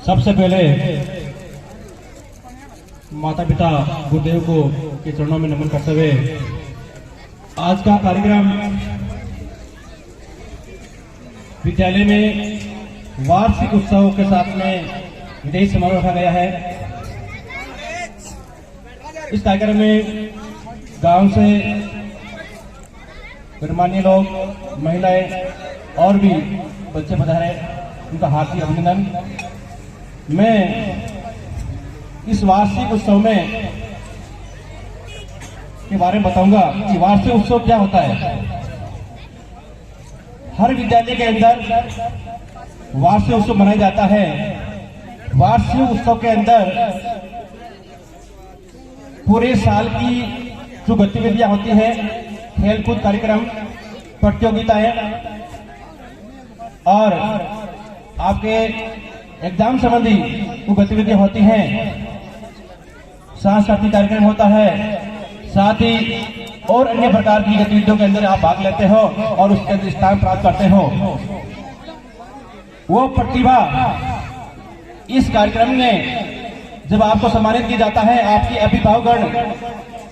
सबसे पहले माता पिता गुरुदेव को के चरणों में नमन करते हुए आज का कार्यक्रम विद्यालय में वार्षिक उत्सव के साथ में विदेश समारोह रखा गया है। इस कार्यक्रम में गांव से गणमान्य लोग, महिलाएं और भी बच्चे पधारे, उनका हार्दिक अभिनंदन। मैं इस वार्षिक उत्सव में के बारे में बताऊंगा कि वार्षिक उत्सव क्या होता है। हर विद्यालय के अंदर वार्षिक उत्सव मनाया जाता है। वार्षिक उत्सव के अंदर पूरे साल की जो गतिविधियां होती हैं, खेलकूद कार्यक्रम, प्रतियोगिताएं और आपके एग्जाम संबंधी जो गतिविधियां होती हैं, सांस्कृतिक कार्यक्रम होता है, साथ ही और अन्य प्रकार की गतिविधियों के अंदर आप भाग लेते हो और उसके अंदर स्थान प्राप्त करते हो। वो प्रतिभा इस कार्यक्रम में जब आपको सम्मानित किया जाता है आपके अभिभावकगण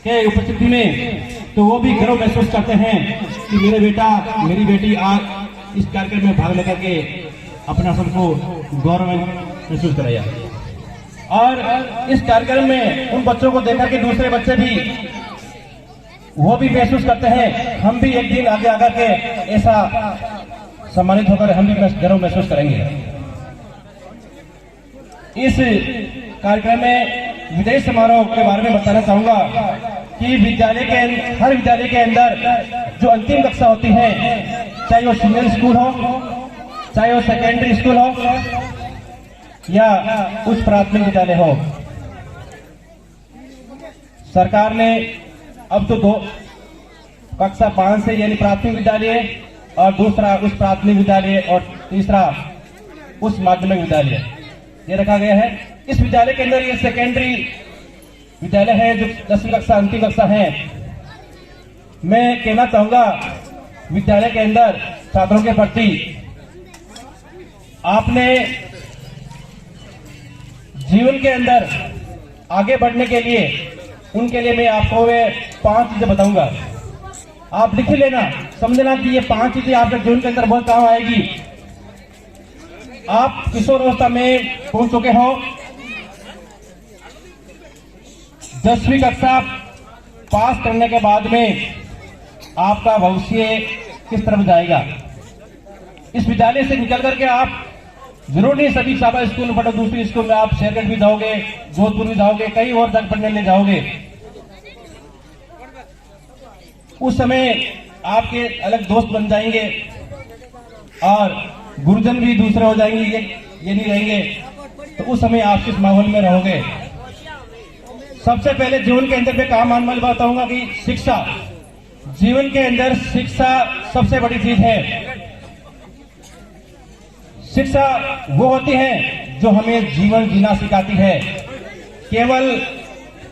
के उपस्थिति में, तो वो भी गर्व महसूस करते हैं कि मेरे बेटा मेरी बेटी आज इस कार्यक्रम में भाग लेकर के अपना सबको गौरव महसूस कराया। और इस कार्यक्रम में उन बच्चों को देखकर के दूसरे बच्चे भी वो भी महसूस करते हैं हम भी एक दिन आगे आकर के ऐसा सम्मानित होकर हम भी गर्व महसूस करेंगे। इस कार्यक्रम में विदेश समारोह के बारे में बताना चाहूंगा कि हर विद्यालय के अंदर जो अंतिम कक्षा होती है, चाहे वो सीनियर स्कूल हो, चाहे वो सेकेंडरी स्कूल हो या उच्च प्राथमिक विद्यालय हो, सरकार ने अब तो 2 कक्षा 5 से यानी प्राथमिक विद्यालय और दूसरा उच्च प्राथमिक विद्यालय और तीसरा उच्च माध्यमिक विद्यालय ये रखा गया है। इस विद्यालय के अंदर ये सेकेंडरी विद्यालय है जो 10वीं कक्षा अंतिम कक्षा है। मैं कहना चाहूंगा विद्यालय के अंदर छात्रों के प्रति आपने जीवन के अंदर आगे बढ़ने के लिए उनके लिए मैं आपको वे 5 चीजें बताऊंगा। आप लिख लेना, समझना कि ये 5 चीजें आपके जीवन के अंदर बहुत काम आएगी। आप किशोर अवस्था में पहुंच चुके हो, 10वीं कक्षा पास करने के बाद में आपका भविष्य किस तरफ जाएगा। इस विद्यालय से निकल करके आप जरूर नहीं सभी साबा स्कूल में पढ़ो, दूसरी स्कूल में आप शेरगढ़ भी जाओगे, जोधपुर भी जाओगे, कई और जगह पढ़ने ले जाओगे। उस समय आपके अलग दोस्त बन जाएंगे और गुरुजन भी दूसरे हो जाएंगे, ये नहीं रहेंगे। तो उस समय आप किस माहौल में रहोगे। सबसे पहले जीवन के अंदर मैं काम आने बताऊंगा कि शिक्षा, जीवन के अंदर शिक्षा सबसे बड़ी चीज है। शिक्षा वो होती है जो हमें जीवन जीना सिखाती है। केवल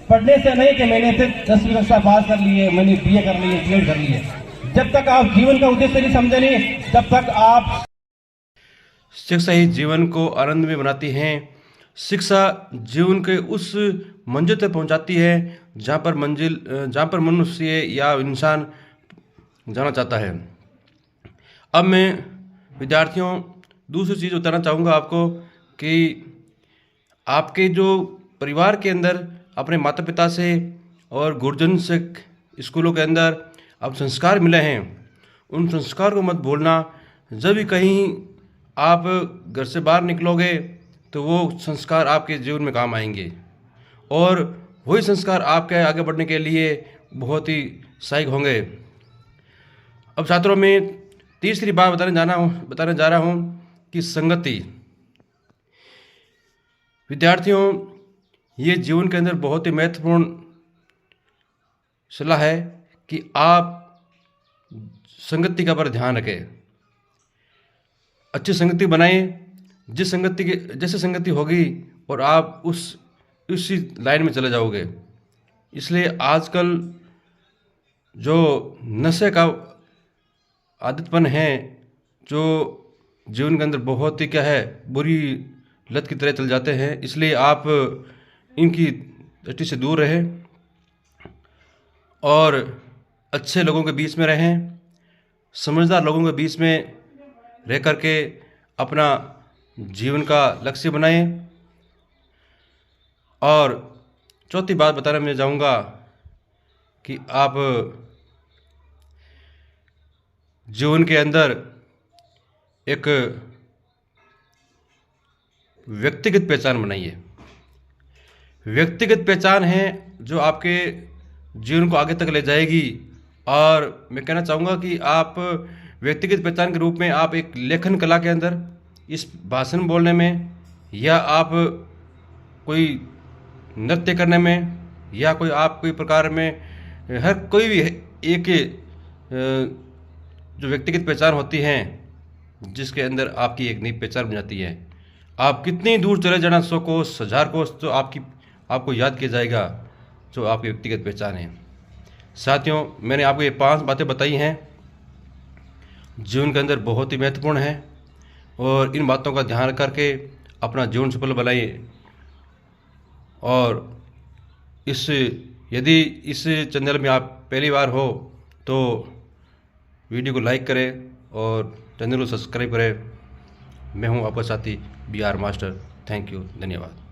पढ़ने से नहीं कि मैंने 10वीं कक्षा पास कर ली है, मैंने बीए कर ली है, बीएड कर ली है। जब तक आप जीवन का उद्देश्य नहीं समझे नहीं, तब तक आप। शिक्षा ही जीवन को आनंदमय बनाती है। शिक्षा जीवन के उस मंजिल तक पहुंचाती है जहां पर मनुष्य या इंसान जाना चाहता है। अब मैं विद्यार्थियों दूसरी चीज़ बताना चाहूँगा आपको कि आपके जो परिवार के अंदर अपने माता पिता से और गुरुजन से स्कूलों के अंदर अब संस्कार मिले हैं, उन संस्कार को मत भूलना। जब भी कहीं आप घर से बाहर निकलोगे तो वो संस्कार आपके जीवन में काम आएंगे और वही संस्कार आपके आगे बढ़ने के लिए बहुत ही सहायक होंगे। अब छात्रों में तीसरी बात बताने जा रहा हूँ कि संगति। विद्यार्थियों, ये जीवन के अंदर बहुत ही महत्वपूर्ण सलाह है कि आप संगति का पर ध्यान रखें, अच्छी संगति बनाएं। जैसे संगति होगी और आप उसी लाइन में चले जाओगे। इसलिए आजकल जो नशे का आदतपन है, जो जीवन के अंदर बहुत ही बुरी लत की तरह चल जाते हैं। इसलिए आप इनकी दृष्टि से दूर रहें और अच्छे लोगों के बीच में रहें, समझदार लोगों के बीच में रह कर के अपना जीवन का लक्ष्य बनाएं। और चौथी बात बताना मैं चाहूँगा कि आप जीवन के अंदर एक व्यक्तिगत पहचान बनाइए। व्यक्तिगत पहचान है जो आपके जीवन को आगे तक ले जाएगी। और मैं कहना चाहूँगा कि आप व्यक्तिगत पहचान के रूप में आप एक लेखन कला के अंदर, इस भाषण बोलने में, या आप कोई नृत्य करने में, या कोई आप कोई प्रकार में, हर कोई भी एक जो व्यक्तिगत पहचान होती है जिसके अंदर आपकी एक नई पहचान बन जाती है। आप कितनी दूर चले जाना, 100 कोस 1000 कोस, तो आपको याद किया जाएगा जो आपकी व्यक्तिगत पहचान है। साथियों, मैंने आपको ये 5 बातें बताई हैं जीवन के अंदर बहुत ही महत्वपूर्ण है, और इन बातों का ध्यान करके अपना जीवन सफल बनाइए। और यदि इस चैनल में आप पहली बार हो तो वीडियो को लाइक करें और चैनल को सब्सक्राइब करें। मैं हूं आपका साथी BR मास्टर। थैंक यू, धन्यवाद।